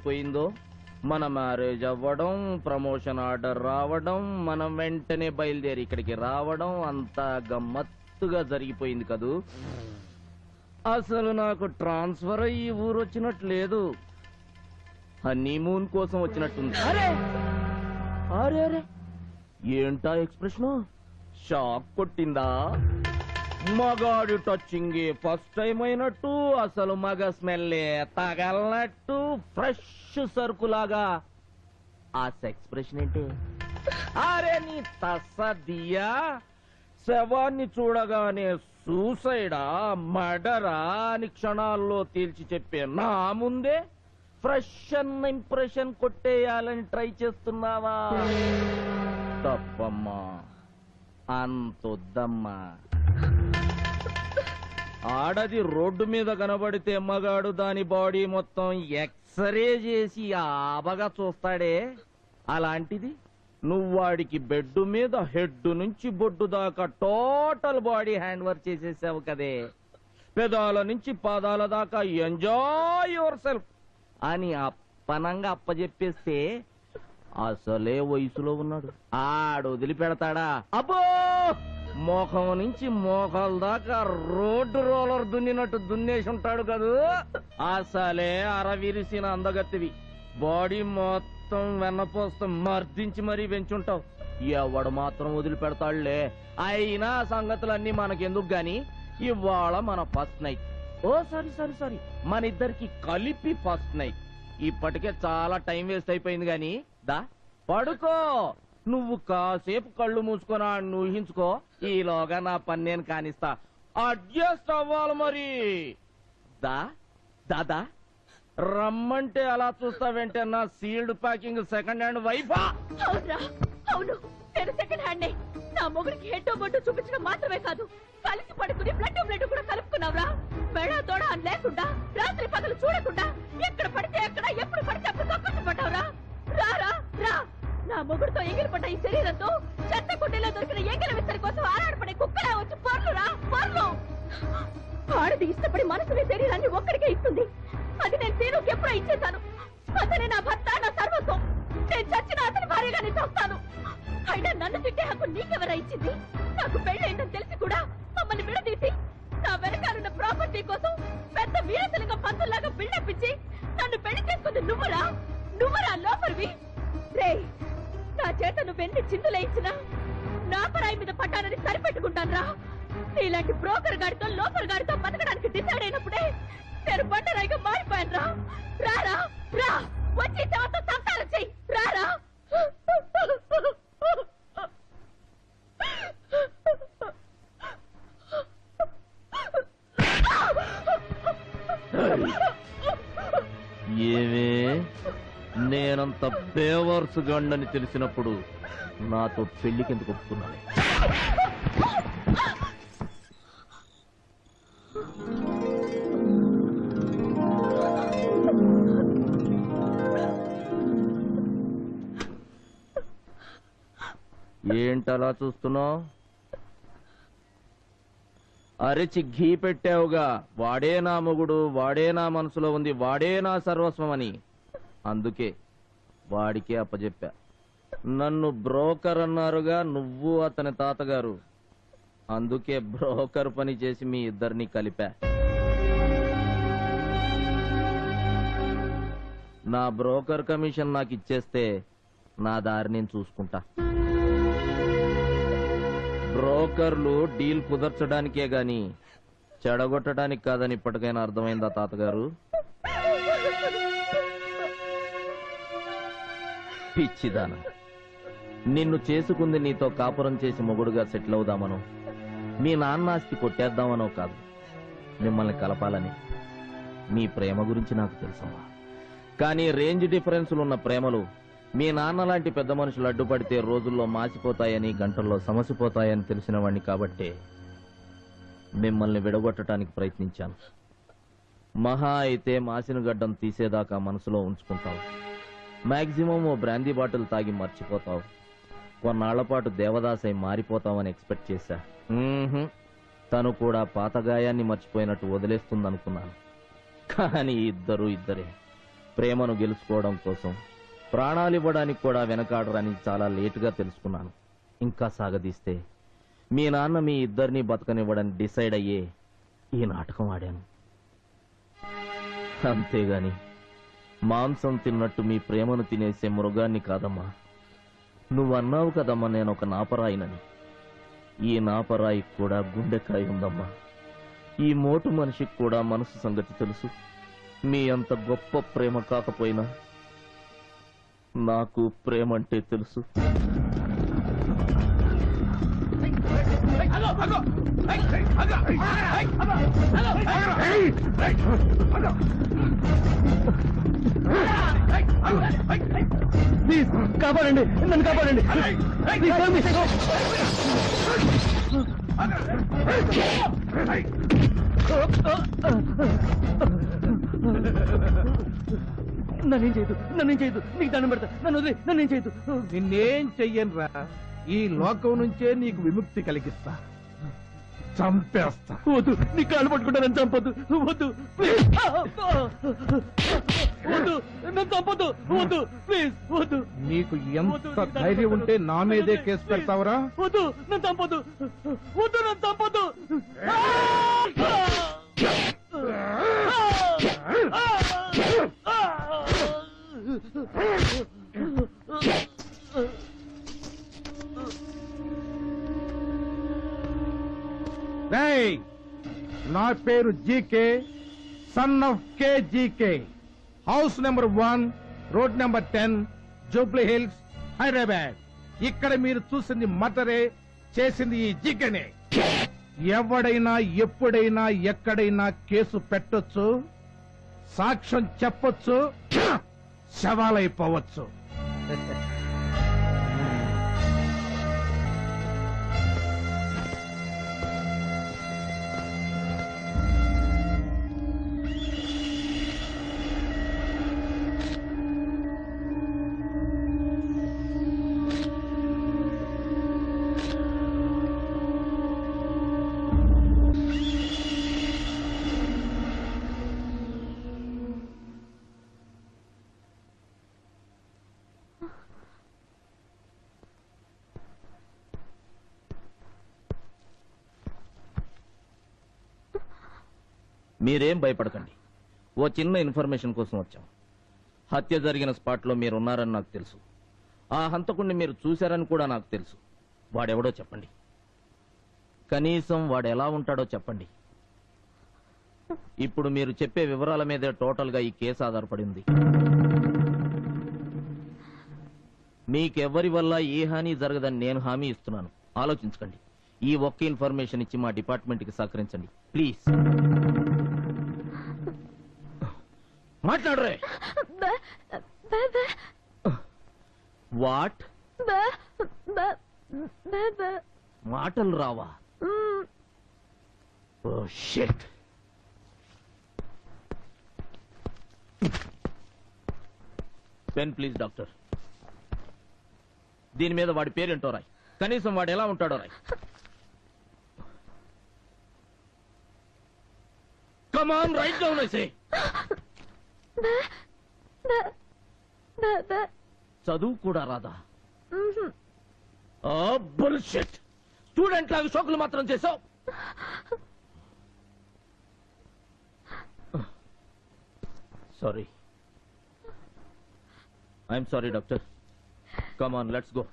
అయిపోయిందో మన మ్యారేజ్ అవ్వడం, ప్రమోషన్ ఆర్డర్ రావడం, మనం వెంటనే బయలుదేరి ఇక్కడికి రావడం అంతా గమ్మత్తుగా జరిగిపోయింది కదూ. అసలు నాకు ట్రాన్స్ఫర్ అయ్యి ఊరు వచ్చినట్లేదు, హనీమూన్ కోసం వచ్చినట్టుంది. అరే అరే అరే ఏంటా ఎక్స్ప్రెషన్? షాక్ కొట్టిందా? మగాడి టచింగ్ ఫస్ట్ టైం అయినట్టు, అసలు మగ స్మెల్లే తగలనట్టు, ఫ్రెష్ సరుకులాగా. ఆ ఎక్స్ప్రెషన్ ఏంటి? అరే నీ తస్సదియా, శవాన్ని చూడగానే సూసైడా మర్డరా అని క్షణాల్లో తేల్చి చెప్పే నా ముందే ఫ్రెష్ అన్న ఇంప్రెషన్ కొట్టేయాలని ట్రై చేస్తున్నావా? తప్పమ్మా, అంతొద్దమ్మా. ఆడది రోడ్డు మీద కనబడితే మగాడు దాని బాడీ మొత్తం ఎక్స్రే చేసి ఆబగా చూస్తాడే, అలాంటిది నువ్వు వాడికి బెడ్ మీద హెడ్ నుంచి బొడ్డు దాకా టోటల్ బాడీ హ్యాండ్ వర్క్ చేసేసావు కదే. పెదాల నుంచి పాదాల దాకా ఎంజాయ్ యువర్ సెల్ఫ్ అని అప్పనంగా అప్పజెప్పేస్తే అసలే వయసులో ఉన్నాడు, ఆడు వదిలిపెడతాడా? అబ్బో, మోఖం నుంచి మోకాల దాకా రోడ్డు రోలర్ దున్నినట్టు దున్నేసి ఉంటాడు కదూ. అసలే అరవిరిసిన అందగత్తివి, బాడీ మొత్తం వెన్నపోస్తం మర్దించి మరీ పెంచుంటావు. ఎవడు మాత్రం వదిలిపెడతాడులే. అయినా సంగతులన్నీ మనకెందుకు గాని, ఇవాళ మన ఫస్ట్ నైట్. ఓ సారీ సారీ సారీ, మన ఇద్దరికి కలిపి ఫస్ట్ నైట్. ఇప్పటికే చాలా టైం వేస్ట్ అయిపోయింది గాని దా పడుకో. నువ్వు కాసేపు కళ్ళు మూసుకొని ఊహించుకో, ఈలోగా నా పని నేను కానిస్తా. అడ్జస్ట్ అవ్వాలి మరి. దా దాదా రమ్మంటే అలా చూస్తావేంటే? నా సీల్డ్ ప్యాకింగ్ సెకండ్ హ్యాండ్ వైఫా? అవును, నేను సెకండ్ హ్యాండ్. నా మొగుడికి హెడ్ బొడ్డు చూపించడం మాత్రమే కాదు, కలిసి పడుకుని బ్లడ్ బ్లడ్ కూడా కలుపుకున్నావురా. బెడ తోడ అని లేకుండా, రాత్రి పగలు చూడకుండా, ఎక్కడ పడితే ఎక్కడ, ఎప్పుడు పడితే అప్పుడు కక్కుతు పడ్డావురా. రారా రా, నా మొగుడితో ఎగిరిపడ్డ ఈ శరీరంతో చెత్త కుండీలో దొరికిన ఎంగిల విస్తరి కోసం ఆరాడపడే కుక్కలా వచ్చి పొర్లురా పొర్లు. ఆడది ఇష్టపడి మనసుని శరీరాన్ని ఒక్కడికే ఇస్తుంది. అది నేను తీరుకి ఎప్పుడో ఇచ్చేశాను. అతనే నా భర్త, నా సర్వస్వం. నేను చచ్చిన అతని భార్యగానే చూస్తాను. అయినా నన్ను తిట్టే హక్కు నీకెవరా ఇచ్చింది? నాకు పెళ్ళైందని తెలిసి కూడా మమ్మల్ని విడదీసి నా వెనకాలన్న ప్రాపర్టీ కోసం పెద్ద వీరతలంగా పంతుల్లాగా బిల్డప్ ఇచ్చి నన్ను పెళ్లి చేసుకుంది నువ్వురా. నువ్వురా లోపలివి. రే, నా చేత నువ్వెన్ని చిందులే ఇచ్చినా నా పరాయి మీద పడ్డానని సరిపెట్టుకుంటాను రా. నీలాంటి బ్రోకర్ గాడితో లోపల్ గాడితో బతకడానికి డిసైడ్ అయినప్పుడే నేను బండరాయిగా మారిపోయాను రా. రారా రా, వచ్చి తమతో సంతానం చెయ్యి. రారా. ఏమే, నేనంత బేవర్స్ గండని తెలిసినప్పుడు నాతో పెళ్లికెందుకు ఒప్పుకున్నాను? ఏంటలా చూస్తున్నావు? అరిచి ఘీ పెట్టావుగా, వాడే నా మొగుడు, వాడే నా మనసులో ఉంది, వాడే నా సర్వస్వం అని. అందుకే వాడికే అప్పచెప్పా. నన్ను బ్రోకర్ అన్నారుగా నువ్వు అతని తాతగారు, అందుకే బ్రోకర్ పని చేసి మీ ఇద్దరిని కలిపా. నా బ్రోకర్ కమిషన్ నాకు ఇచ్చేస్తే నా దారి నేను చూసుకుంటా. బ్రోకర్లు డీల్ కుదర్చడానికే గాని చెడగొట్టడానికి కాదని ఇప్పటికైనా అర్థమైందా తాతగారు? పిచ్చిదానా, నిన్ను చేసుకుంది నీతో కాపురం చేసి మొగుడుగా సెటిల్ అవుదామనో, మీ నాన్న ఆస్తి కొట్టేద్దామనో కాదు, మిమ్మల్ని కలపాలని. మీ ప్రేమ గురించి నాకు తెలుసమ్మా, కానీ రేంజ్ డిఫరెన్సులు ఉన్న ప్రేమలు మీ నాన్న లాంటి పెద్ద మనుషులు అడ్డుపడితే రోజుల్లో మాసిపోతాయని, గంటల్లో సమసిపోతాయని తెలిసిన వాణ్ణి కాబట్టే మిమ్మల్ని విడగొట్టడానికి ప్రయత్నించాను. మహా అయితే మాసిన గడ్డం తీసేదాకా మనసులో ఉంచుకుంటావు, మాక్సిమం ఓ బ్రాందీ బాటిల్ తాగి మర్చిపోతావు, కొన్నాళ్ల పాటు దేవదాసై మారిపోతావని ఎక్స్పెక్ట్ చేశా. తను కూడా పాత గాయాన్ని మర్చిపోయినట్టు వదిలేస్తుందనుకున్నాను, కానీ ఇద్దరే. ప్రేమను గెలుచుకోవడం కోసం ప్రాణాలివ్వడానికి కూడా వెనకాడరని చాలా లేటుగా తెలుసుకున్నాను. ఇంకా సాగదీస్తే మీ నాన్న మీ ఇద్దరిని బతకనివ్వడని డిసైడ్ అయ్యే ఈ నాటకం ఆడాను. అంతేగాని మాంసం తిన్నట్టు మీ ప్రేమను తినేసే మృగాన్ని కాదమ్మా. నువ్వన్నావు కదమ్మా నేను ఒక నాపరాయినని. ఈ నాపరాయి కూడా గుండెకాయ ఉందమ్మా. ఈ మోటు మనిషికి కూడా మనసు సంగతి తెలుసు. మీ అంత గొప్ప ప్రేమ కాకపోయినా నాకు ప్రేమ అంటే తెలుసు. ప్లీజ్ కాపాడండి, నన్ను కాపాడండి. నన్నేం చేయదు, నీకు దండం పెడతా. నన్ను వదిలే, నన్నేం చేయదు. నిన్నేం చెయ్యనురా. ఈ లోకం నుంచే నీకు విముక్తి కలిగిస్తా. చంపేస్తా. వద్దు, నీ కాళ్ళు పట్టుకుంటా, నన్ను చంపొద్దు. వద్దు ప్లీజ్, వద్దు, నన్ను చంపొద్దు. వద్దు ప్లీజ్, వద్దు. నీకు ఎంత ధైర్యం ఉంటే నా మీదే కేసు పెడతావురా? వద్దు, నన్ను చంపొద్దు. వద్దు, నన్ను చంపొద్దు. రేయ్, నా పేరు GK, son of K GK. House number 1, road number 10, Jubilee hills, Hyderabad. ఇక్కడ మీరు చూసింది మర్డరే, చేసింది ఈ జీకేనే. ఎవడైనా ఎప్పుడైనా ఎక్కడైనా కేసు పెట్టొచ్చు, సాక్ష్యం చెప్పొచ్చు, శవాలైపోవచ్చు. మీరేం భయపడకండి. ఓ చిన్న ఇన్ఫర్మేషన్ కోసం వచ్చాం. హత్య జరిగిన స్పాట్లో మీరున్నారని నాకు తెలుసు. ఆ హంతకుణ్ణి మీరు చూశారని కూడా నాకు తెలుసు. వాడెవడో చెప్పండి. కనీసం వాడు ఎలా ఉంటాడో చెప్పండి. ఇప్పుడు మీరు చెప్పే వివరాల మీదే టోటల్ గా ఈ కేసు ఆధారపడింది. మీకెవ్వరి వల్ల ఏ హాని జరగదని నేను హామీ ఇస్తున్నాను. ఆలోచించకండి. ఈ ఒక్క ఇన్ఫర్మేషన్ ఇచ్చి మా డిపార్ట్మెంట్ కి సహకరించండి ప్లీజ్. మాట్లాడరే. వాట్? మాటలు రావా? Oh shit. Pen please doctor. దీని మీద వాడి పేరేంటో రాయ్. కనీసం వాడు ఎలా ఉంటాడో రాయ్. Come on, write down I say. చదువు కూడా రాదా? బుల్షిట్. స్టూడెంట్ లాగా షోకులు మాత్రం చేసావు. Sorry. I'm sorry doctor. Come on, let's go.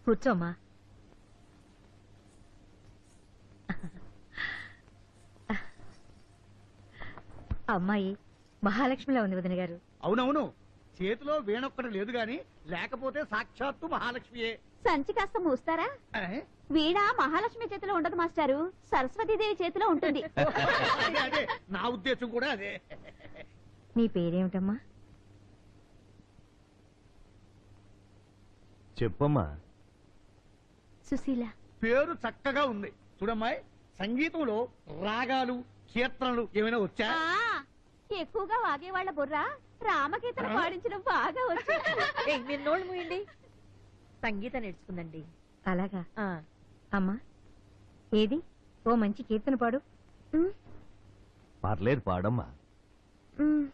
కూర్చోమ్మా. అమ్మాయి మహాలక్ష్మిలా ఉంది వదిన గారు. అవునవును, చేతిలో వీణొక్కడు లేదు గాని లేకపోతే సాక్షాత్తు మహాలక్ష్మియే. సంచి కాస్త మూస్తారా? వీణ మహాలక్ష్మి చేతిలో ఉండదు మాస్టారు, సరస్వతీదేవి చేతిలో ఉంటుంది. అదే నా ఉద్దేశం కూడా అదే. నీ పేరేమిటమ్మా? చెప్పమ్మా. సుశీల. పేరు చక్కగా ఉంది చూడమ్మాయి. సంగీతంలో రాగాలు కీర్తనలు ఏమైనా వచ్చా? ఎక్కువగా వాగేవాళ్ల బుర్ర రామకీర్తన పాడించడం బాగా వచ్చు. మీరు నోళ్ళు మూయండి. సంగీతం నేర్చుకుందండి. అలాగా ఆ, అమ్మా ఏది ఓ మంచి కీర్తన పాడు పర్లేదు పాడమ్మా. ఉమ్.